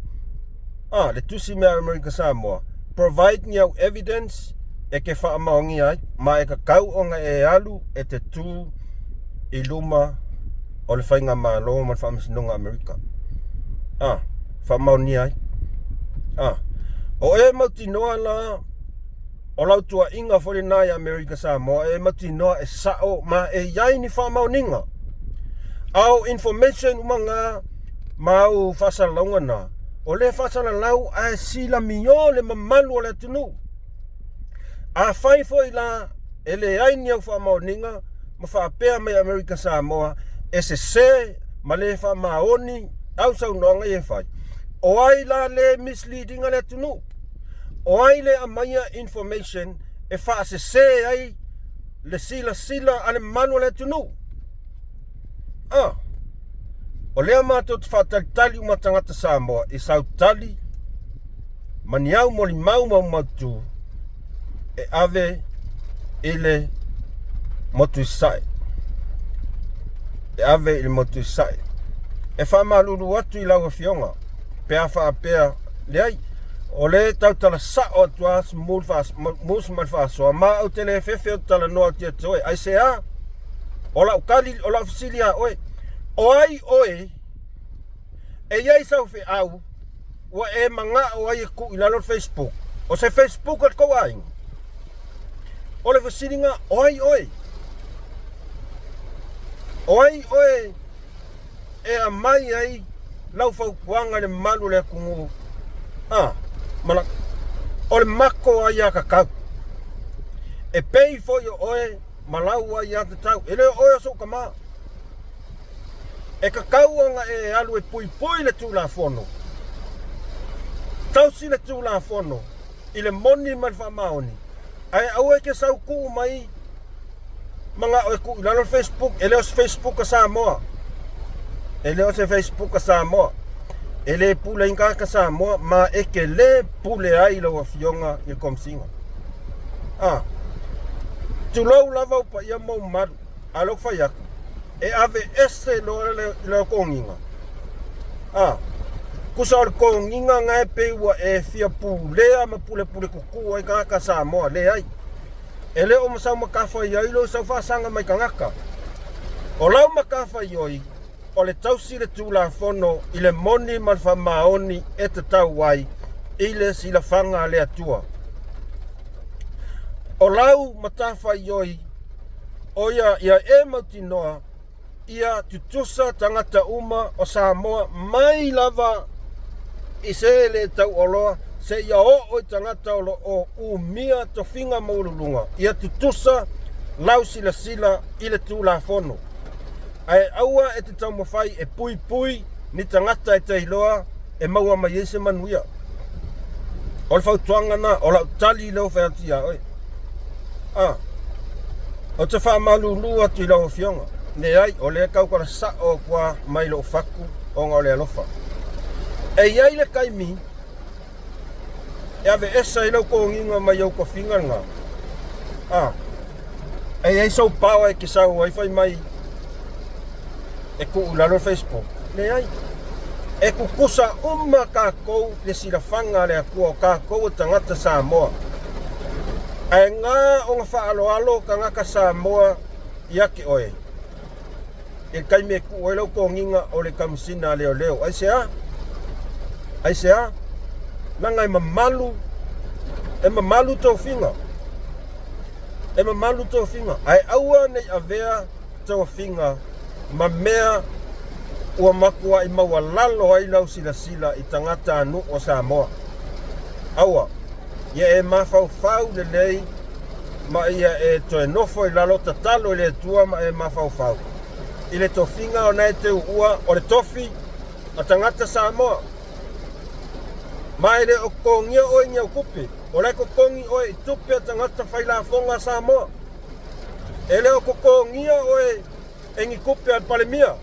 S1: Le tusi mea Amerika Samoa. Provide ni au evidence e ke whaamaongi ai. Ma e ka kau o nga e alu e te tū i luma o le whainga malo ma whaamasinonga Amerika. Whaamaoni ai. O e mauti noa la o lau tua inga fore nai Amerika Samoa e mauti noa e sao ma e iai ni whaamaoninga. Au information umanga mau whasalaunga na. O le whasalalau a sila mio le mamalu o le tunu. A whai foi la e le aini au whaamaoninga ma whaapea mai Amerika Samoa e se ma le whaamaoni au saunoanga e whai. O ai la le misleading le tunu. O ai le amaya information e whaasese ai le sila ale manu le tunu. O lea mātou te whaatalitali umatangata Samoa e sautali maniau moli mau mautu e ave ele motu sai. E ave ele motu sai. E whamalulu atu I lau fionga. Pea whaapea leai. O le tau tala sao atua mūs malwhasoa. Ma au tele fefe o tala noa tia te oe. Ai se a. O lau kali, o lau fisilia oe. O ai oe. E iai sau fe au. Wa e manga o ai ku ilalo Facebook. O se Facebook at ko ai. O le fisilinga o ai oe. O ai oe. E a mai ai. Lau whaupuanga le malu le kungu. Mana, o le mako ai a kakau. E pei fo yo oe, malau ai a te tau. E leo oe so ka maa. E kakau anga e alu e pui le tūla fono. Tausi le tūla fono. I le moni man wha maoni. Ai au e ke sau kuu mai. Manga oe kuu ilalo Facebook. E leo se Facebook a Samoa. E leo se Facebook a Samoa. e le pule inga ka Samoa ma e ke le pule ai lo afionga i komsinga tulau lava upa ia mau maru alo fai e ave ese lo konginga kusa o konginga ngai peua e fia pulea ma pule kuku ai ka Samoa le ai ele o masau makafa iai lo sau fasanga mai kangaka o lau makafa ioi o le tausi le tulafono i le moni ma fa maoni e te tau ai i le silafanga le atua o lau matafa ioi o ia e mautinoa ia tutusa tangata uma o Samoa mai lava i se le tau oloa se ia o tangata olo o umia to finga maululunga ia tutusa lau sila i le tulafono ai aua e te tau mawhai e pui ni tangata e te iloa e maua mai ese manuia o le fautuanga na o lau tali leo whaiatia oi o te wha malulu atu i lau fionga ne ai o le kaukara sa o kua mai lo faku o ngā o le alofa e iai le kaimi e ave esa i lau konginga mai au ko finga nga e iai sau pawa e ki sau wifi mai e ku ulalo Facebook ne ai e ku kusa kakou le silafanga le akua kakou tangata Samoa ai ngā o ngā whaaloalo ka ngaka Samoa iake oe e kai me ku oe lau konginga o le kamsina leo ai sea nanga e mamalu tau finga ai aua nei avea tau finga ma mea ua makua i maua lalo ai lau sila i tangata anu o Samoa aua ia e mafau le lei ma ia e toe nofo i lalo tatalo i le tua ma e mafau i le tofinga o nei te ua o le tofi a tangata Samoa ma e le o kongia o i ngiau kupi o le kokongi o i tupe a tangata whailafonga Samoa e le o kokongia o engi kupi al palemia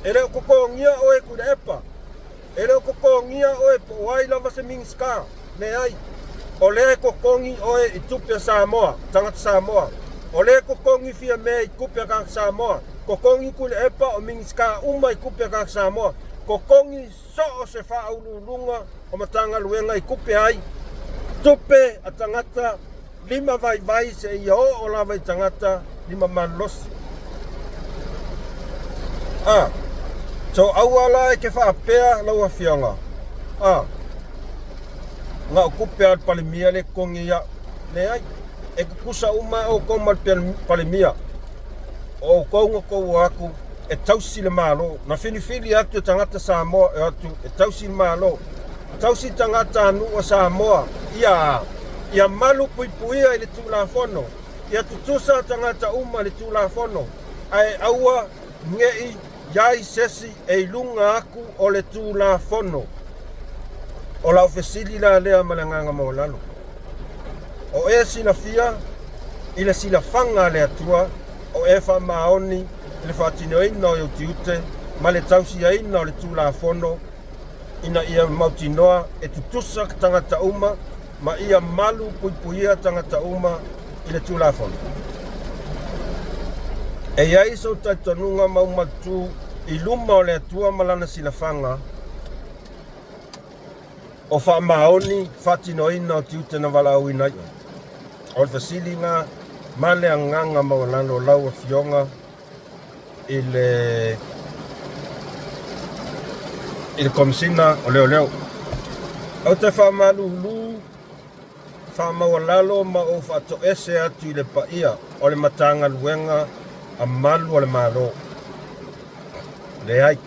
S1: e le o kokongia o e kuda epa e le o kokongia o e po wai lava se mingska ne ai o le kokongi o e tupe Samoa tangata Samoa o le kokongi fia me i kupi a Samoa kokongi kule epa o mingska uma i kupi a Samoa kokongi so o se whaululunga o matanga luenga i kupi ai tupe a tangata lima vai se ia o lava i tangata lima manlosi so awala e ke whaapea lau a whianga ngā kupe al palemia le kongi ia ne ai e kukusa uma o koumal palemia o kounga kou aku e tausi le malo na whiniwhili atu tangata Samoa e atu e tausi le malo tausi tangata anu o Samoa ia malu puipuia i le tulafono ia tutusa tangata uma le tulafono ai aua ngei iai sesi e ilunga aku o le tulafono o lau fesili la lea malanganga maulalo o e silafia i le silafanga le atua o e wha maoni i le whatinoina o iutiute ma le tausiaina o le tulafono ina ia mautinoa e tutusa tangata uma ma ia malu puipuia tangata uma i le tulafono e iai so taitonunga maumatu i luma o le atua malana silafanga o wha maoni whatinoina o tiute na walau ina ia o le fasilinga ma le anganga maulano lau a fionga i le komisina o leo au te wha malulu wha mawalalo ma o whato ese atu i le paia o le matanga luenga a malu o le malo le ai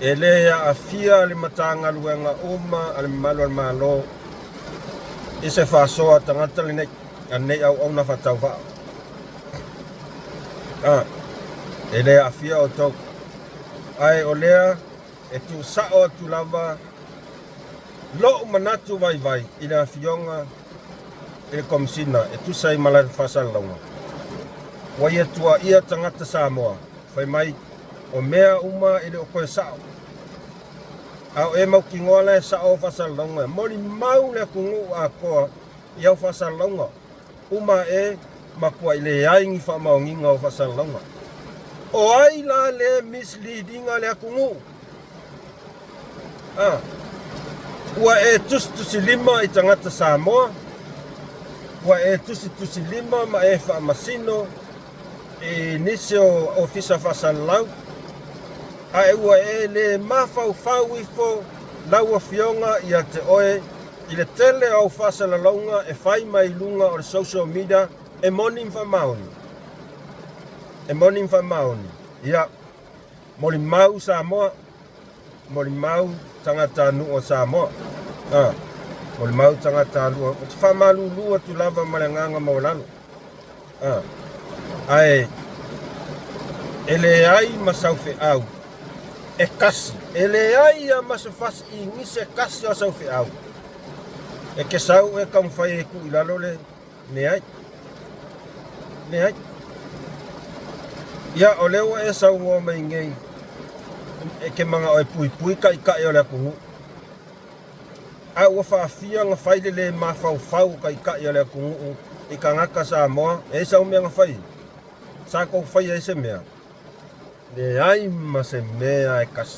S1: e le a fia le matanga luenga uma a le malu o le malo i se whasoa tangata le nei a nei au na whatau wha e le a fia o tau ai o lea e tu sao atu lava lo manatu vai i le fionga i le komisina e tu sai malai whasal launga wa ia tua ia tangata Samoa fai mai o mea uma i le o koe sao au e mau ki ngoa le sa o fasalonga moli mau le kungu a koa ia fasalonga uma e makua ile ai ngi fa mau ngi ngau fasalonga o ai la le misleading le kungu ua e tusi lima i tangata Samoa ua e tusi lima ma e fa masino e nisi o ofisa fasalau a ua e le mafau i fo laua fionga ia te oe i le tele au fasalalonga e fai mai lunga o le social media e monim fa maoni ia moli mau Samoa moli mau tangata nu o Samoa moli mau tangata lu o te whamalu lua tu lava malanganga maulano ai ele ai masaufe au e kasi ele ai a masafas i ngise kasi o saufe au e ke sau e kam fai e ku ilalo le ne ai ia o leo e sau ngō mai ngei e ke manga o e pui kai o le kungu a ua whaafia nga whai le mawhau kai o le kungu i ka ngaka Samoa e sau mea nga whai sa kou whai e se mea le ai ma se mea e kas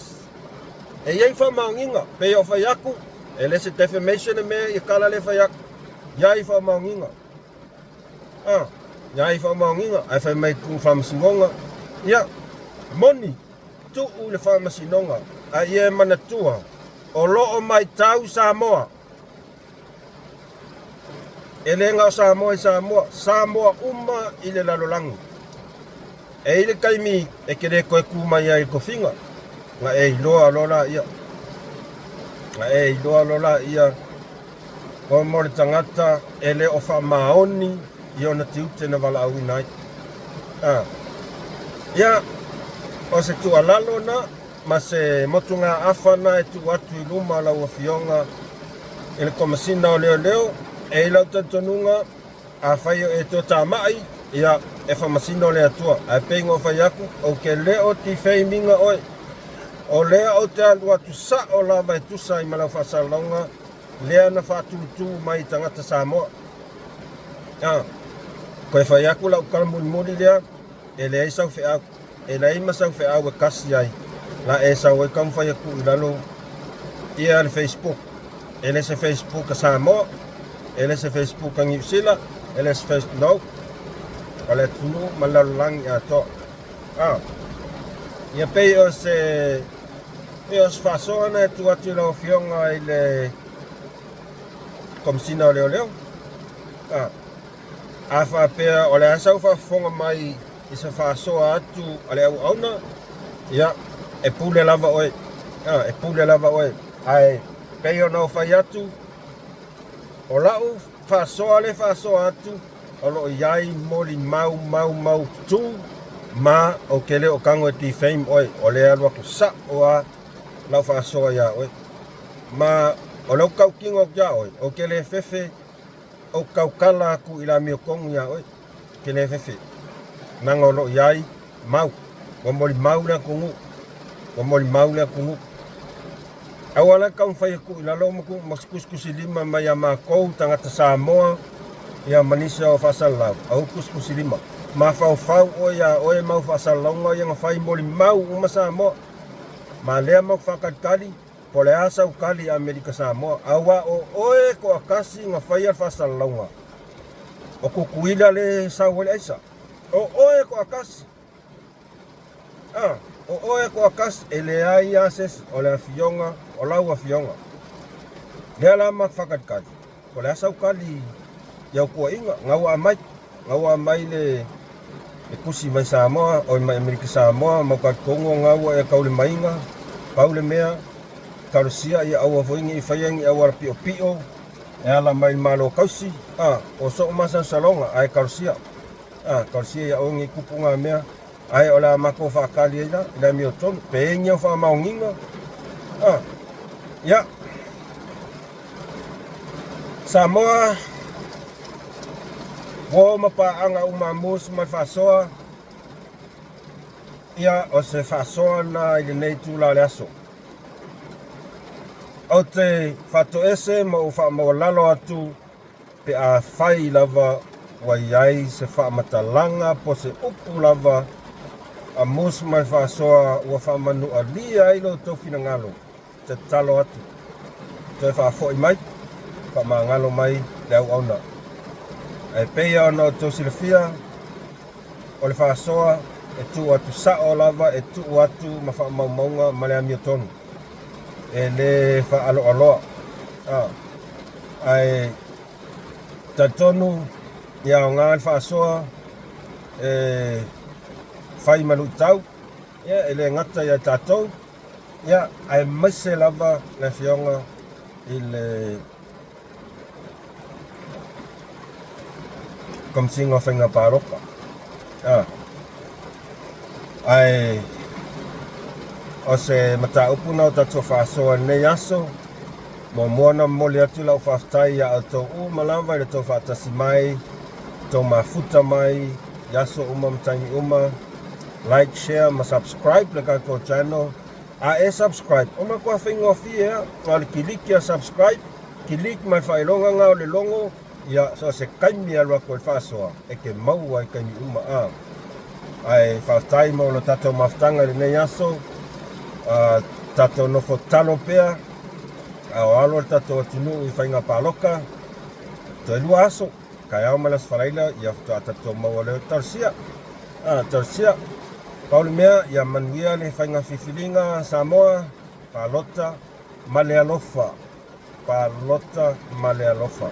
S1: e iei wha maunginga pe o whai aku e le se defamation e mea i kala le whai aku iei wha maunginga iei wha maunginga ai whai mai ku whamasingonga ia moni tu u le whamasinonga a ie manatua o loo mai tau Samoa e le ngau Samoa uma i le lalolangi e ile kaimi e kere koe kumai ai ko finga nga e iloa lola ia o mori tangata e le o wha maoni i ona tiute na wala au inai ia o se tua lalo na ma se motunga awhana e tu atu i luma lau a fionga e le komasina o leo e ilau tantonunga a whaio e tō tā mai ia e whamasino le atua a pengo whai aku o ke leo ti whaiminga oi o lea o te alua tu sa o lava e tusa i malau whasalonga lea na whatutu mai tangata Samoa koe whai aku lau karamuni lea e lea i sau whi au e lea ima sau whi au e kasi ai la e sau e kam whai aku i lalo ia le Facebook e le se Facebook a Samoa e le se Facebook a New Zealand e le se Facebook no ale tunu malalang ya to ia pei o se fasona tu atu lo fionga ile komsina leo a fa pe o le asa fa fonga mai i se fasoa atu ale au ona ia e pule lava oi ai pei o no fa atu o lau fasoa atu olo iai moli mau tu ma o kele o kango ti fame oi o le alwa ku sa o a lau fa so ya oi ma o lo kau kingo ya oi o kele fefe o kau kala ku ila mi kong ya oi kele fefe nango lo iai mau o moli mau na kungu awala kau fa ku ila lo ku maskus lima mai ma ko tangata Samoa ia manisa o fasalau au kuskusi lima ma fau o ia o e mau fasalonga ia ngafai moli mau uma Samoa ma lea mau whakatkali po le asa u kali Amerika Samoa awa o oe ko akasi ngafai al fasalonga o kukuila le sauwele aisa o oe ko akasi ele ai ases o le afionga o lau afionga lea la ma whakatkali po le asa u kali ia ko inga ngawa mai le kusi mai Samoa o mai Amerika Samoa mo ka kongo ngawa e kaule mainga paule mea karusia ia awa voingi i faiangi awa pio e ala mai malo kausi o so masa salonga ai karusia ia ongi kupunga mea ai ola mako fa kali ila mi oton penga fa maunginga ia Samoa wo mapaanga umamus mai fasoa ia o se fasoa na ile nei tu la leso o te whato ese ma o whaamawalalo atu pe a whai lava wai ai se whaamatalanga po se upu lava a mus mai whaasoa ua whaamanu a lia ai lo tō whina te talo atu. Te whaafoi mai, whaamangalo mai le au auna. E peia ona o tō silafia o le whaasoa e tu atu sao lava e tu atu ma whaamaumaunga ma le amia tonu. E le whaalo aloa. Ai tatonu ia o ngā whaasoa e whai manu tau. Ia e le ngata ia tātou. Ia ai maise lava le whionga i le komsinga whainga pāroka. Ai o se mata upuna o tatua whaasoa nei aso mo moana moli atu lau whaftai a tō malava i le tō whaatasi mai, tō mafuta mai, yaso mtaini like, share, ma subscribe le kako channel. A subscribe, o ma kua whaingo fia, o le kiliki a subscribe, kilik mai whailonga ngā o le longo, ia so se kaimi alua koe whaasoa, e ke maua i kaimi ai whaftai mo lo tato maftanga le nei aso, tato nofo talo pea, o alo tato atunu i whainga pāloka, to e lua aso, kai au malas wharaila, ia tato maua leo tarsia, tarsia, Pauli mea, ia manuia le whainga whiwhiringa Samoa, Palota, Malealofa. Palota, Malealofa.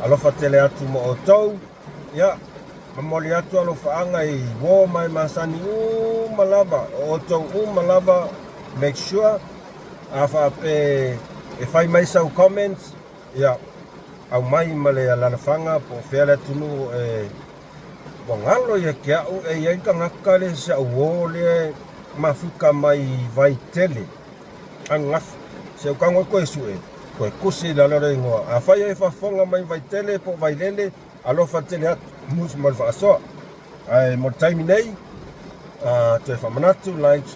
S1: Alofa tele atu mo o tau, ia, mamoli atu alofa anga i wo mai masani malava, o tau malava, make sure, afa pe, e whai mai sau comments, ia, au mai male alalafanga, po whiale tunu Wangalo ia ke au e iai ka ngaka le se au le mafuka mai vai tele. Angaf, se au kango koe sue, koe kusi la lora ingoa. A whai e whafonga mai vai tele po vai lele, alofa tele atu mus mal whaasoa. Ai mo taimi nei, te whamanatu, like,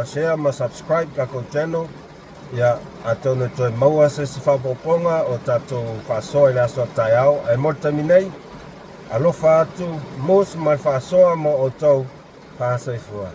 S1: share, ma subscribe kako channel. Ia, atone toi maua se whapoponga o tato whaasoa i le asoa tai au. Ai mo taimi nei, alofa atu, mus mal whaasoa mo o tau whaasaifua.